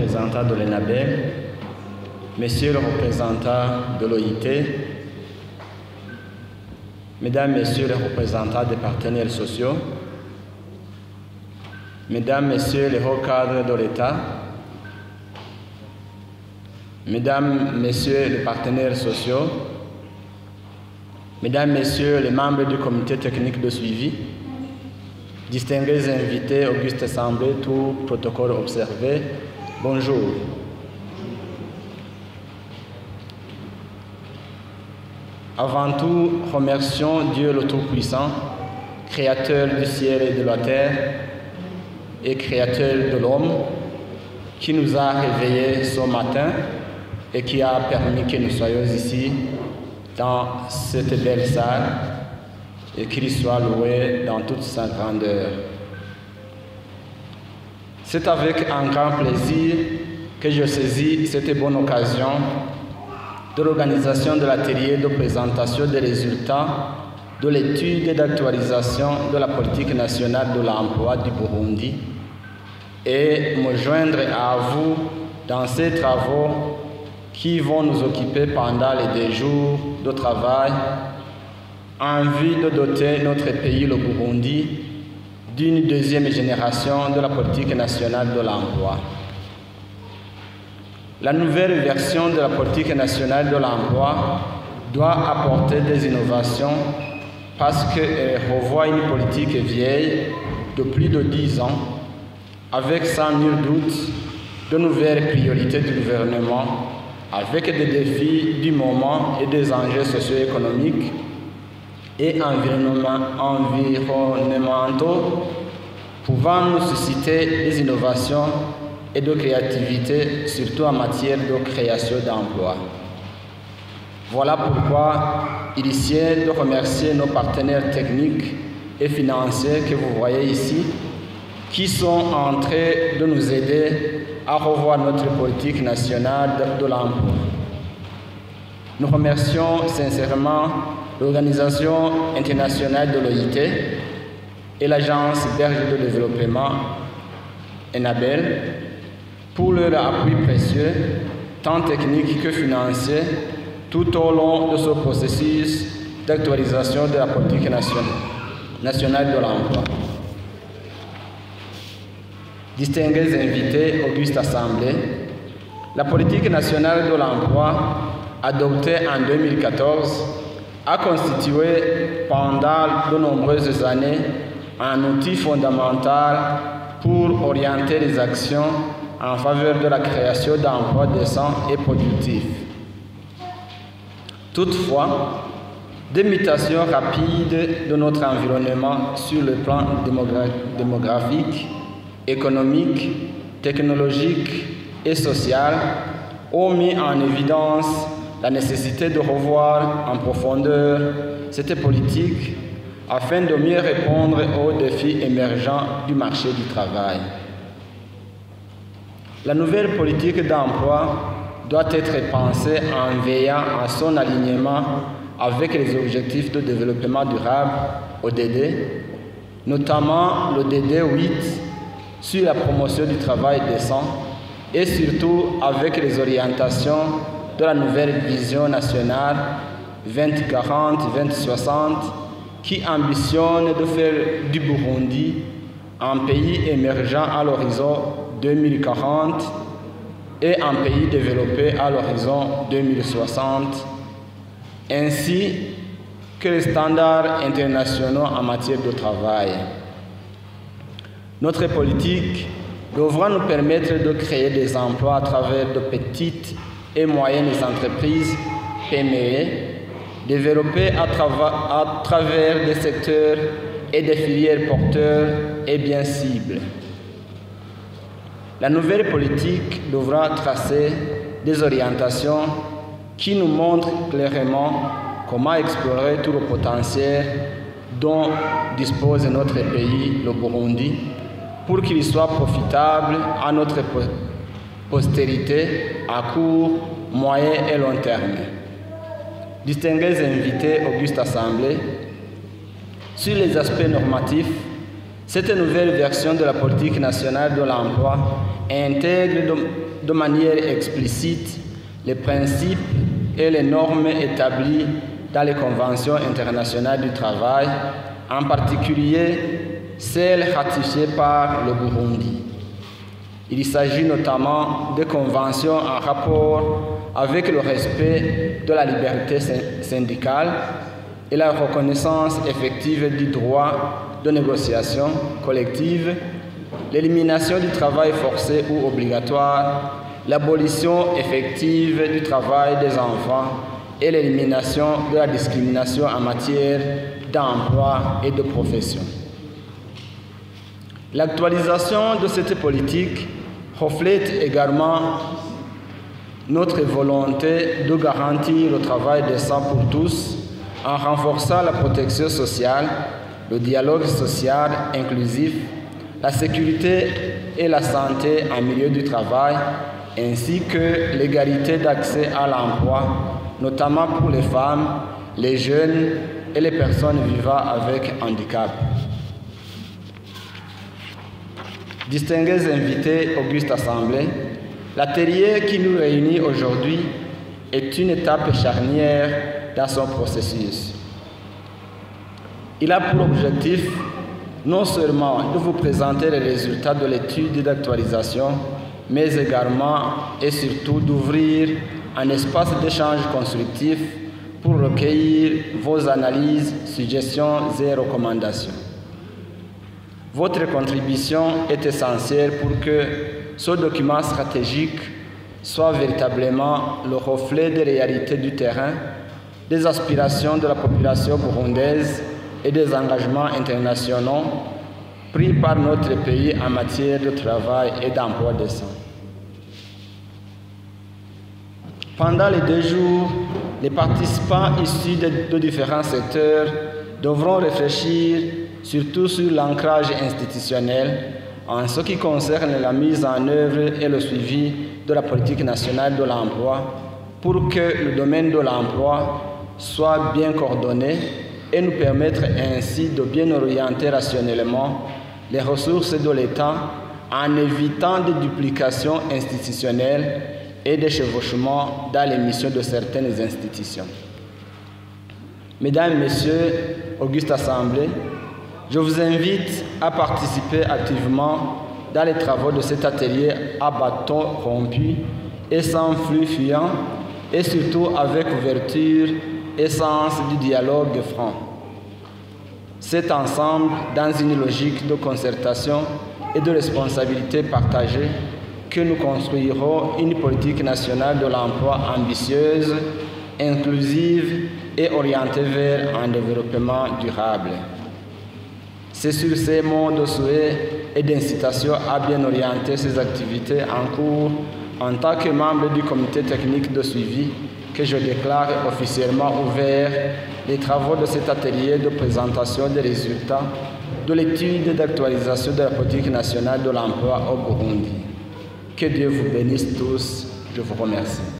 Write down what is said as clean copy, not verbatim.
représentant de l'ENABEL, Monsieur le représentant de l'OIT, Mesdames, Messieurs les représentants des partenaires sociaux, Mesdames, Messieurs les hauts cadres de l'État, Mesdames, Messieurs les partenaires sociaux, Mesdames, Messieurs les membres du comité technique de suivi, distingués invités, auguste assemblée, tout protocole observé, bonjour. Avant tout, remercions Dieu le Tout-Puissant, Créateur du ciel et de la terre et Créateur de l'homme, qui nous a réveillés ce matin et qui a permis que nous soyons ici dans cette belle salle et qu'il soit loué dans toute sa grandeur. C'est avec un grand plaisir que je saisis cette bonne occasion de l'organisation de l'atelier de présentation des résultats de l'étude d'actualisation de la politique nationale de l'emploi du Burundi et me joindre à vous dans ces travaux qui vont nous occuper pendant les 2 jours de travail en vue de doter notre pays, le Burundi, d'une 2e génération de la politique nationale de l'emploi. La nouvelle version de la politique nationale de l'emploi doit apporter des innovations parce qu'elle revoit une politique vieille de plus de 10 ans avec sans nul doute de nouvelles priorités du gouvernement avec des défis du moment et des enjeux socio-économiques et environnementaux pouvant nous susciter des innovations et de créativité, surtout en matière de création d'emplois. Voilà pourquoi il est de remercier nos partenaires techniques et financiers que vous voyez ici, qui sont en train de nous aider à revoir notre politique nationale de l'emploi. Nous remercions sincèrement l'Organisation internationale de l'OIT et l'Agence belge de développement ENABEL pour leur appui précieux, tant technique que financier, tout au long de ce processus d'actualisation de la politique nationale de l'emploi. Distingués invités, auguste assemblée, la politique nationale de l'emploi, adoptée en 2014, a constitué pendant de nombreuses années un outil fondamental pour orienter les actions en faveur de la création d'emplois décents et productifs. Toutefois, des mutations rapides de notre environnement sur le plan démographique, économique, technologique et social ont mis en évidence la nécessité de revoir en profondeur cette politique afin de mieux répondre aux défis émergents du marché du travail. La nouvelle politique d'emploi doit être pensée en veillant à son alignement avec les objectifs de développement durable, ODD, notamment le DD 8 sur la promotion du travail décent et surtout avec les orientations de la nouvelle vision nationale 2040-2060 qui ambitionne de faire du Burundi un pays émergent à l'horizon 2040 et un pays développé à l'horizon 2060, ainsi que les standards internationaux en matière de travail. Notre politique devra nous permettre de créer des emplois à travers de petites et moyennes entreprises PME, développées à travers des secteurs et des filières porteurs et bien cibles. La nouvelle politique devra tracer des orientations qui nous montrent clairement comment explorer tout le potentiel dont dispose notre pays, le Burundi, pour qu'il soit profitable à notre postérité à court, moyen et long terme. Distingués invités, auguste assemblée, sur les aspects normatifs, cette nouvelle version de la politique nationale de l'emploi intègre de manière explicite les principes et les normes établis dans les conventions internationales du travail, en particulier celles ratifiées par le Burundi. Il s'agit notamment de conventions en rapport avec le respect de la liberté syndicale et la reconnaissance effective du droit de négociation collective, l'élimination du travail forcé ou obligatoire, l'abolition effective du travail des enfants et l'élimination de la discrimination en matière d'emploi et de profession. L'actualisation de cette politique reflète également notre volonté de garantir le travail décent pour tous en renforçant la protection sociale, le dialogue social inclusif, la sécurité et la santé en milieu du travail, ainsi que l'égalité d'accès à l'emploi, notamment pour les femmes, les jeunes et les personnes vivant avec handicap. Distingués invités, auguste assemblée, l'atelier qui nous réunit aujourd'hui est une étape charnière dans son processus. Il a pour objectif non seulement de vous présenter les résultats de l'étude d'actualisation, mais également et surtout d'ouvrir un espace d'échange constructif pour recueillir vos analyses, suggestions et recommandations. Votre contribution est essentielle pour que ce document stratégique soit véritablement le reflet des réalités du terrain, des aspirations de la population burundaise et des engagements internationaux pris par notre pays en matière de travail et d'emploi décent. Pendant les 2 jours, les participants issus de différents secteurs devront réfléchir surtout sur l'ancrage institutionnel en ce qui concerne la mise en œuvre et le suivi de la politique nationale de l'emploi pour que le domaine de l'emploi soit bien coordonné et nous permettre ainsi de bien orienter rationnellement les ressources de l'État en évitant des duplications institutionnelles et des chevauchements dans les missions de certaines institutions. Mesdames et Messieurs, auguste assemblée, je vous invite à participer activement dans les travaux de cet atelier à bâton rompu et sans flux fuyant, et surtout avec ouverture et sens du dialogue franc. C'est ensemble, dans une logique de concertation et de responsabilité partagée, que nous construirons une politique nationale de l'emploi ambitieuse, inclusive et orientée vers un développement durable. C'est sur ces mots de souhait et d'incitation à bien orienter ces activités en cours en tant que membre du comité technique de suivi que je déclare officiellement ouvert les travaux de cet atelier de présentation des résultats de l'étude d'actualisation de la politique nationale de l'emploi au Burundi. Que Dieu vous bénisse tous. Je vous remercie.